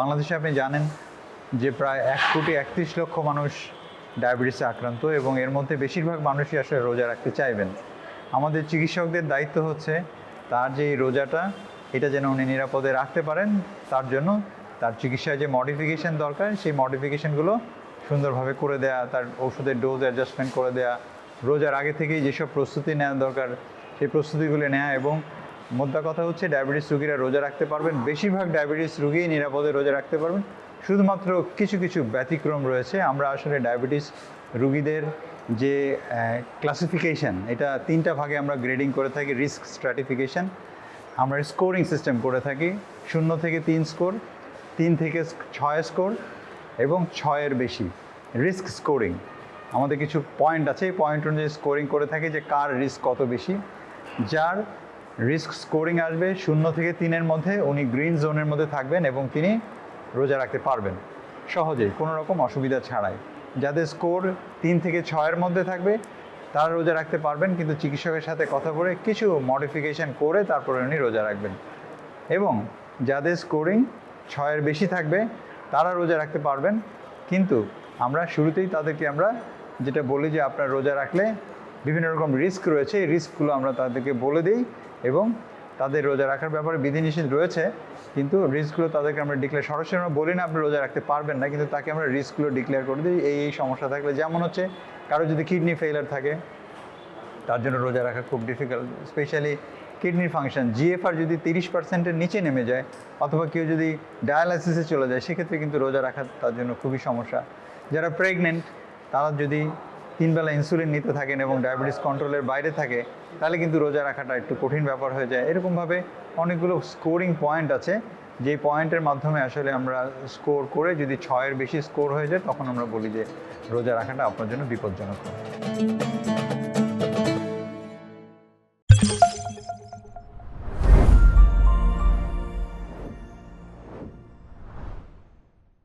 বাংলাদেশে আপনি জানেন যে প্রায় 1,31,00,000 মানুষ ডায়াবেটিসে আক্রান্ত, এবং এর মধ্যে বেশিরভাগ মানুষই আসলে রোজা রাখতে চাইবেন। আমাদের চিকিৎসকদের দায়িত্ব হচ্ছে তার যে এই রোজাটা, এটা যেন উনি নিরাপদে রাখতে পারেন, তার জন্য তার চিকিৎসায় যে মডিফিকেশান দরকার সেই মডিফিকেশানগুলো সুন্দরভাবে করে দেয়া, তার ওষুধের ডোজ অ্যাডজাস্টমেন্ট করে দেয়া, রোজার আগে থেকেই যেসব প্রস্তুতি নেওয়া দরকার সেই প্রস্তুতিগুলো নেওয়া। এবং মোদ্দা কথা হচ্ছে ডায়াবেটিস রোগীরা রোজা রাখতে পারবেন, বেশিরভাগ ডায়াবেটিস রোগীই নিরাপদে রোজা রাখতে পারবেন। শুধুমাত্র কিছু কিছু ব্যতিক্রম রয়েছে। আমরা আসলে ডায়াবেটিস রোগীদের যে ক্লাসিফিকেশান, এটা 3টা ভাগে আমরা গ্রেডিং করে থাকি। রিস্ক স্ট্র্যাটিফিকেশান, আমরা স্কোরিং সিস্টেম করে থাকি 0 থেকে 3 স্কোর, 3 থেকে 6 স্কোর এবং 6-এর বেশি রিস্ক স্কোরিং। আমাদের কিছু পয়েন্ট আছে, এই পয়েন্ট অনুযায়ী স্কোরিং করে থাকি যে কার রিস্ক কত বেশি। যার রিস্ক স্কোরিং আসবে 0 থেকে 3-এর মধ্যে, উনি গ্রিন জোনের মধ্যে থাকবেন এবং তিনি রোজা রাখতে পারবেন সহজেই, কোনো রকম অসুবিধা ছাড়াই। যাদের স্কোর 3 থেকে 6-এর মধ্যে থাকবে তারা রোজা রাখতে পারবেন, কিন্তু চিকিৎসকের সাথে কথা বলে কিছু মডিফিকেশান করে তারপরে উনি রোজা রাখবেন। এবং যাদের স্কোরিং 6-এর বেশি থাকবে তারা রোজা রাখতে পারবেন, কিন্তু আমরা শুরুতেই তাদেরকে আমরা যেটা বলি যে আপনার রোজা রাখলে বিভিন্ন রকম রিস্ক রয়েছে, এই রিস্কগুলো আমরা তাদেরকে বলে দিই এবং তাদের রোজা রাখার ব্যাপারে বিধিনিষেধ রয়েছে, কিন্তু রিস্কগুলো তাদেরকে আমরা ডিক্লেয়ার, সরাসরি আমরা বলি না আপনি রোজা রাখতে পারবেন না, কিন্তু তাকে আমরা রিস্কগুলো ডিক্লেয়ার করে দিই। এই সমস্যা থাকলে, যেমন হচ্ছে কারো যদি কিডনি ফেইলার থাকে তার জন্য রোজা রাখা খুব ডিফিকাল্ট, স্পেশালি কিডনির ফাংশন জিএফআর যদি 30%-এর নিচে নেমে যায়, অথবা কেউ যদি ডায়ালাইসিসে চলে যায়, সেক্ষেত্রে কিন্তু রোজা রাখা তার জন্য খুবই সমস্যা। যারা প্রেগনেন্ট তারা যদি 3 বেলা ইনসুলিন নিতে থাকেন এবং ডায়াবেটিস কন্ট্রোলের বাইরে থাকে, তাহলে কিন্তু রোজা রাখাটা একটু কঠিন ব্যাপার হয়ে যায়। এরকমভাবে অনেকগুলো স্কোরিং পয়েন্ট আছে, যেই পয়েন্টের মাধ্যমে আসলে আমরা স্কোর করে যদি 6-এর বেশি স্কোর হয়ে যায় তখন আমরা বলি যে রোজা রাখাটা আপনার জন্য বিপজ্জনক।